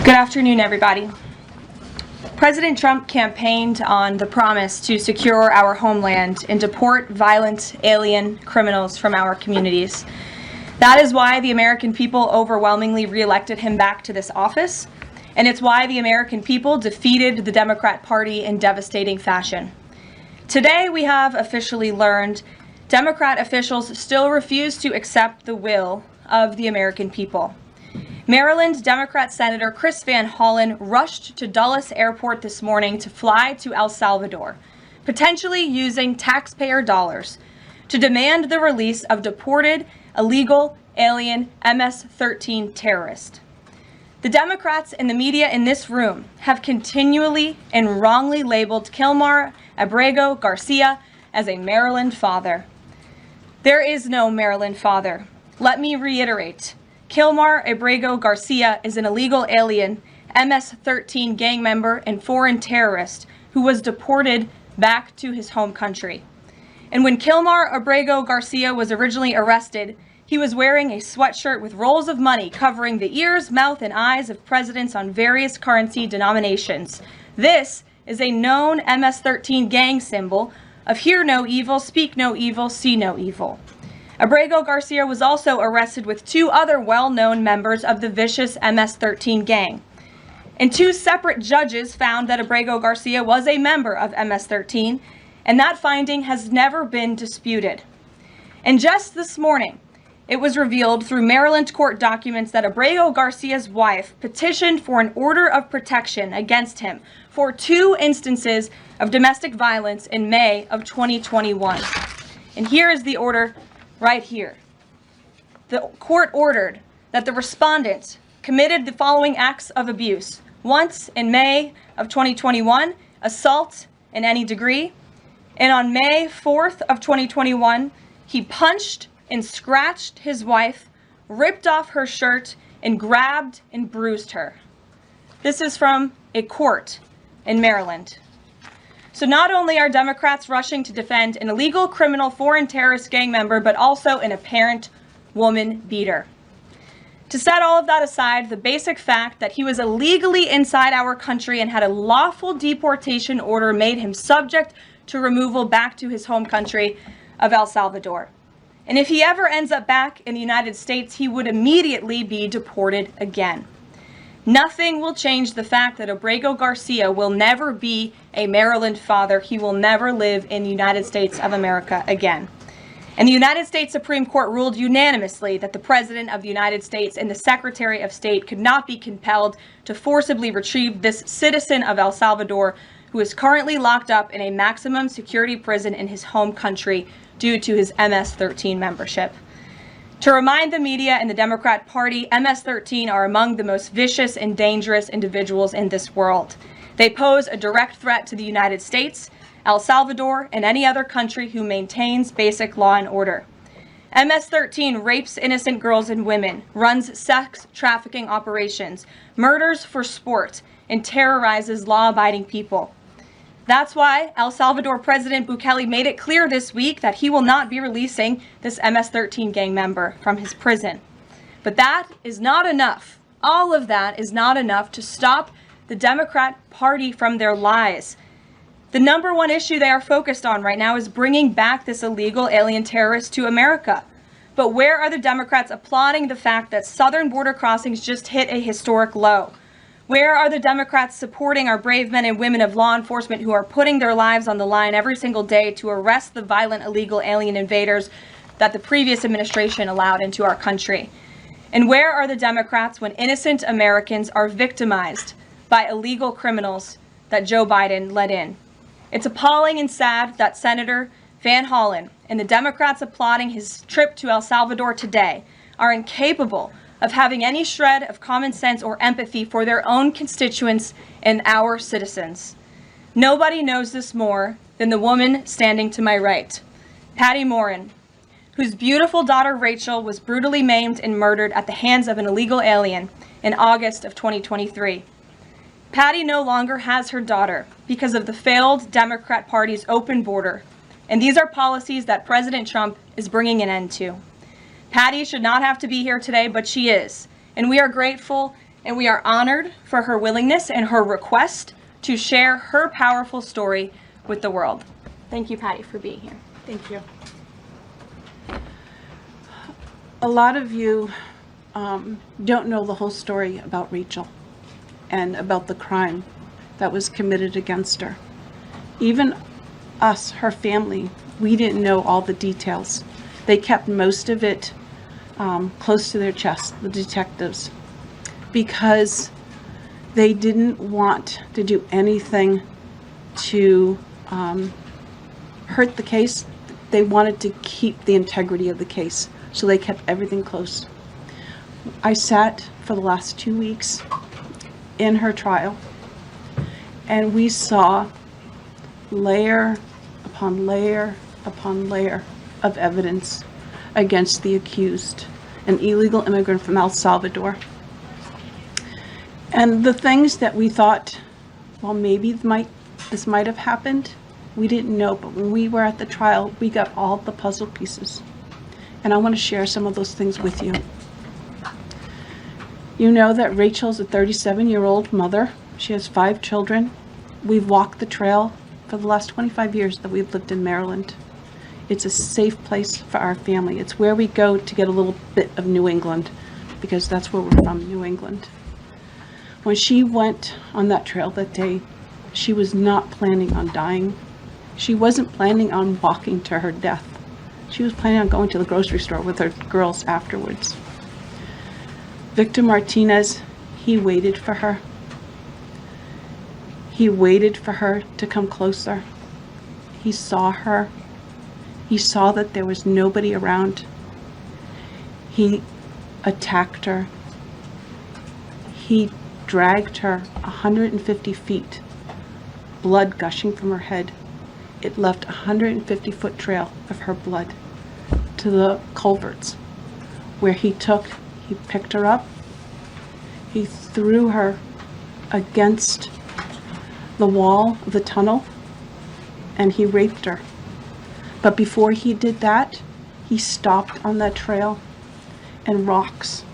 Good afternoon, everybody. President Trump campaigned on the promise to secure our homeland and deport violent alien criminals from our communities. That is why the American people overwhelmingly re-elected him back to this office, and it's why the American people defeated the Democrat Party in devastating fashion. Today, we have officially learned Democrat officials still refuse to accept the will of the American people. Maryland Democrat Senator Chris Van Hollen rushed to Dulles Airport this morning to fly to El Salvador, potentially using taxpayer dollars, to demand the release of deported illegal alien MS-13 terrorists. The Democrats and the media in this room have continually and wrongly labeled Kilmar Abrego Garcia as a Maryland father. There is no Maryland father. Let me reiterate. Kilmar Abrego Garcia is an illegal alien, MS-13 gang member and foreign terrorist who was deported back to his home country. And when Kilmar Abrego Garcia was originally arrested, he was wearing a sweatshirt with rolls of money covering the ears, mouth, and eyes of presidents on various currency denominations. This is a known MS-13 gang symbol of hear no evil, speak no evil, see no evil. Abrego Garcia was also arrested with two other well-known members of the vicious MS-13 gang. And two separate judges found that Abrego Garcia was a member of MS-13, and that finding has never been disputed. And just this morning, it was revealed through Maryland court documents that Abrego Garcia's wife petitioned for an order of protection against him for 2 instances of domestic violence in May of 2021. And here is the order right here. The court ordered that the respondent committed the following acts of abuse. Once in May of 2021, assault in any degree. And on May 4th of 2021, he punched and scratched his wife, ripped off her shirt, and grabbed and bruised her. This is from a court in Maryland. So not only are Democrats rushing to defend an illegal criminal foreign terrorist gang member, but also an apparent woman beater. To set all of that aside, the basic fact that he was illegally inside our country and had a lawful deportation order made him subject to removal back to his home country of El Salvador. And if he ever ends up back in the United States, he would immediately be deported again. Nothing will change the fact that Abrego Garcia will never be a Maryland father. He will never live in the United States of America again. And the United States Supreme Court ruled unanimously that the President of the United States and the Secretary of State could not be compelled to forcibly retrieve this citizen of El Salvador who is currently locked up in a maximum security prison in his home country due to his MS-13 membership. To remind the media and the Democrat Party, MS-13 are among the most vicious and dangerous individuals in this world. They pose a direct threat to the United States, El Salvador, and any other country who maintains basic law and order. MS-13 rapes innocent girls and women, runs sex trafficking operations, murders for sport, and terrorizes law-abiding people. That's why El Salvador President Bukele made it clear this week that he will not be releasing this MS-13 gang member from his prison. But that is not enough. All of that is not enough to stop the Democrat Party from their lies. The number one issue they are focused on right now is bringing back this illegal alien terrorist to America. But where are the Democrats applauding the fact that southern border crossings just hit a historic low? Where are the Democrats supporting our brave men and women of law enforcement who are putting their lives on the line every single day to arrest the violent illegal alien invaders that the previous administration allowed into our country? And where are the Democrats when innocent Americans are victimized by illegal criminals that Joe Biden let in? It's appalling and sad that Senator Van Hollen and the Democrats applauding his trip to El Salvador today are incapable of having any shred of common sense or empathy for their own constituents and our citizens. Nobody knows this more than the woman standing to my right, Patty Morin, whose beautiful daughter Rachel was brutally maimed and murdered at the hands of an illegal alien in August of 2023. Patty no longer has her daughter because of the failed Democrat Party's open border, and these are policies that President Trump is bringing an end to. Patty should not have to be here today, but she is, and we are grateful and we are honored for her willingness and her request to share her powerful story with the world. Thank you, Patty, for being here. Thank you. A lot of you don't know the whole story about Rachel and about the crime that was committed against her. Even us, her family, we didn't know all the details. They kept most of it close to their chest, the detectives, because they didn't want to do anything to hurt the case. They wanted to keep the integrity of the case, so they kept everything close. I sat for the last 2 weeks in her trial, and we saw layer upon layer upon layer of evidence against the accused, an illegal immigrant from El Salvador. And the things that we thought, well, maybe this might have happened, we didn't know. But when we were at the trial, we got all the puzzle pieces. And I want to share some of those things with you. You know that Rachel's a 37-year-old mother. She has 5 children. We've walked the trail for the last 25 years that we've lived in Maryland. It's a safe place for our family. It's where we go to get a little bit of New England, because that's where we're from, New England. When she went on that trail that day, she was not planning on dying. She wasn't planning on walking to her death. She was planning on going to the grocery store with her girls afterwards. Victor Martinez, he waited for her. He waited for her to come closer. He saw her. He saw that there was nobody around. He attacked her. He dragged her 150 feet, blood gushing from her head. It left a 150-foot trail of her blood to the culverts, where he picked her up, he threw her against the wall of the tunnel, and he raped her. But before he did that, he stopped on that trail, and rocks,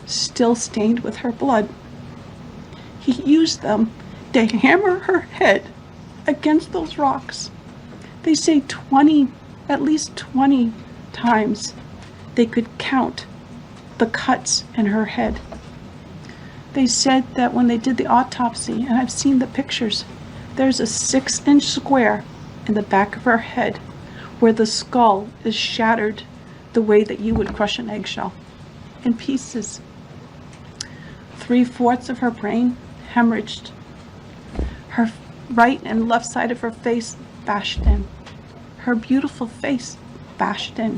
still stained with her blood, he used them to hammer her head against those rocks. They say at least 20 times they could count the cuts in her head. They said that when they did the autopsy, and I've seen the pictures, there's a 6-inch square in the back of her head where the skull is shattered the way that you would crush an eggshell in pieces. 3/4 of her brain hemorrhaged. Her right and left side of her face bashed in. Her beautiful face bashed in.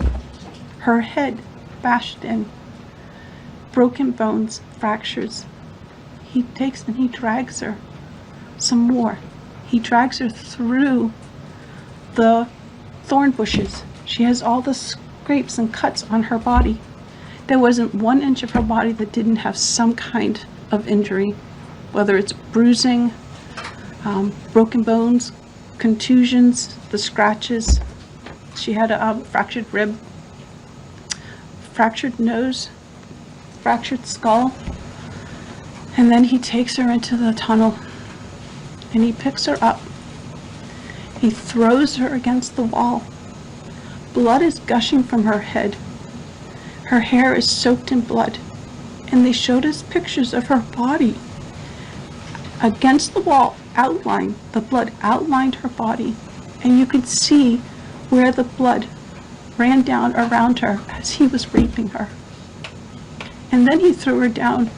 Her head bashed in. Broken bones, fractures. He takes and he drags her some more. He drags her through the thorn bushes. She has all the scrapes and cuts on her body. There wasn't 1 inch of her body that didn't have some kind of injury, whether it's bruising, broken bones, contusions, the scratches. She had a fractured rib, fractured nose, fractured skull. And then he takes her into the tunnel and he picks her up. He throws her against the wall. Blood is gushing from her head. Her hair is soaked in blood. And they showed us pictures of her body against the wall, outlined. The blood outlined her body. And you could see where the blood ran down around her as he was raping her. And then he threw her down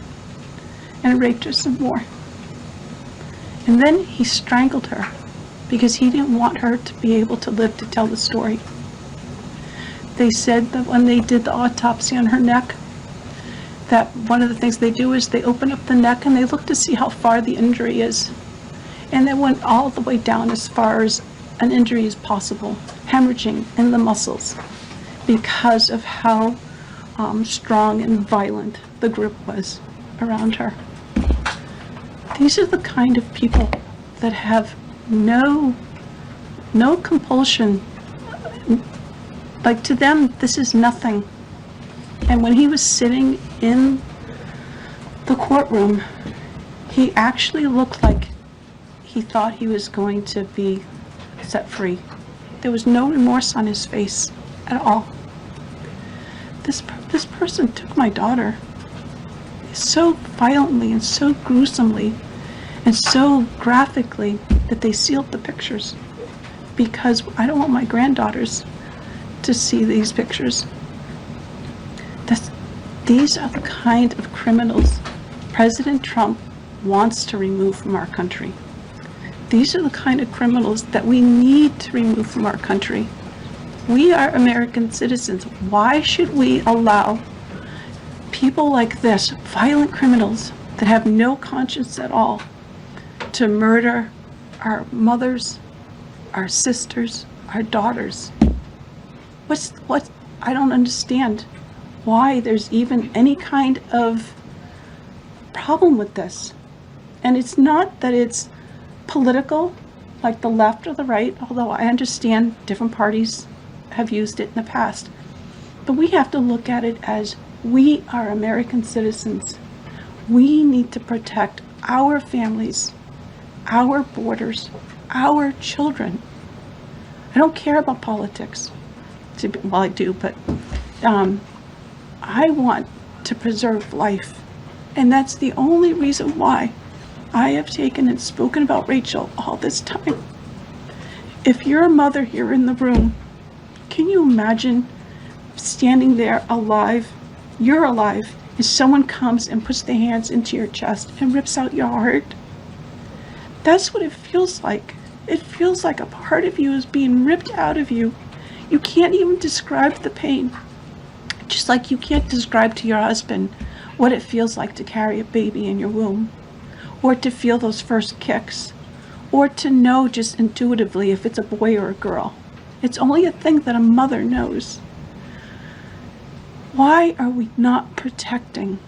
and raped her some more. And then he strangled her because he didn't want her to be able to live to tell the story. They said that when they did the autopsy on her neck, that one of the things they do is they open up the neck and they look to see how far the injury is. And they went all the way down as far as an injury is possible, hemorrhaging in the muscles, because of how strong and violent the group was around her. These are the kind of people that have no compulsion. Like, to them, this is nothing. And when he was sitting in the courtroom, he actually looked like he thought he was going to be set free. There was no remorse on his face at all. This person took my daughter so violently and so gruesomely and so graphically that they sealed the pictures, because I don't want my granddaughters to see these pictures. These are the kind of criminals President Trump wants to remove from our country. These are the kind of criminals that we need to remove from our country. We are American citizens. Why should we allow people like this, violent criminals that have no conscience at all, to murder our mothers, our sisters, our daughters? I don't understand why there's even any kind of problem with this. And it's not that it's political, like the left or the right, although I understand different parties have used it in the past. But we have to look at it as we are American citizens. We need to protect our families, our borders, our children. I don't care about politics. Well, I do, but I want to preserve life. And that's the only reason why I have taken and spoken about Rachel all this time. If you're a mother here in the room, can you imagine standing there alive? You're alive, and someone comes and puts their hands into your chest and rips out your heart? That's what it feels like. It feels like a part of you is being ripped out of you. You can't even describe the pain. Just like you can't describe to your husband what it feels like to carry a baby in your womb, or to feel those first kicks, or to know just intuitively if it's a boy or a girl. It's only a thing that a mother knows. Why are we not protecting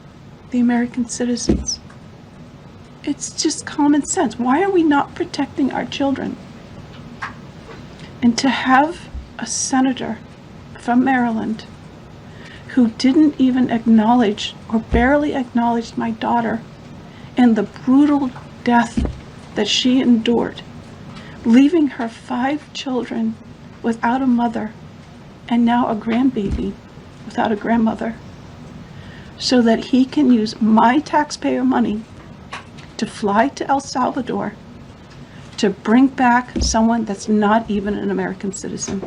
the American citizens? It's just common sense. Why are we not protecting our children? And to have a senator from Maryland who didn't even acknowledge or barely acknowledged my daughter and the brutal death that she endured, leaving her 5 children without a mother and now a grandbaby without a grandmother, so that he can use my taxpayer money to fly to El Salvador to bring back someone that's not even an American citizen.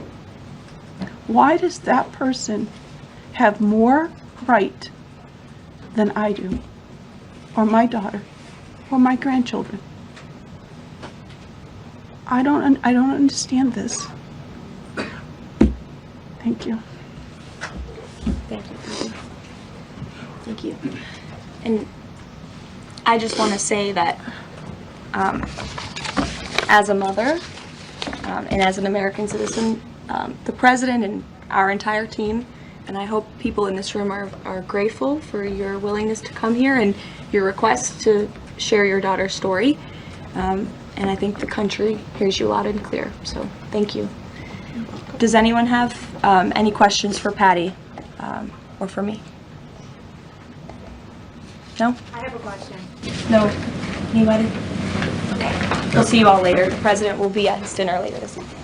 Why does that person have more right than I do, or my daughter, or my grandchildren? I don't understand this. Thank you. Thank you. Thank you. And I just want to say that as a mother and as an American citizen, the president and our entire team, and I hope people in this room are grateful for your willingness to come here and your request to share your daughter's story. And I think the country hears you loud and clear. So thank you. Does anyone have any questions for Patty or for me? No? I have a question. No? Anybody? Okay. We'll see you all later. The president will be at his dinner later this evening.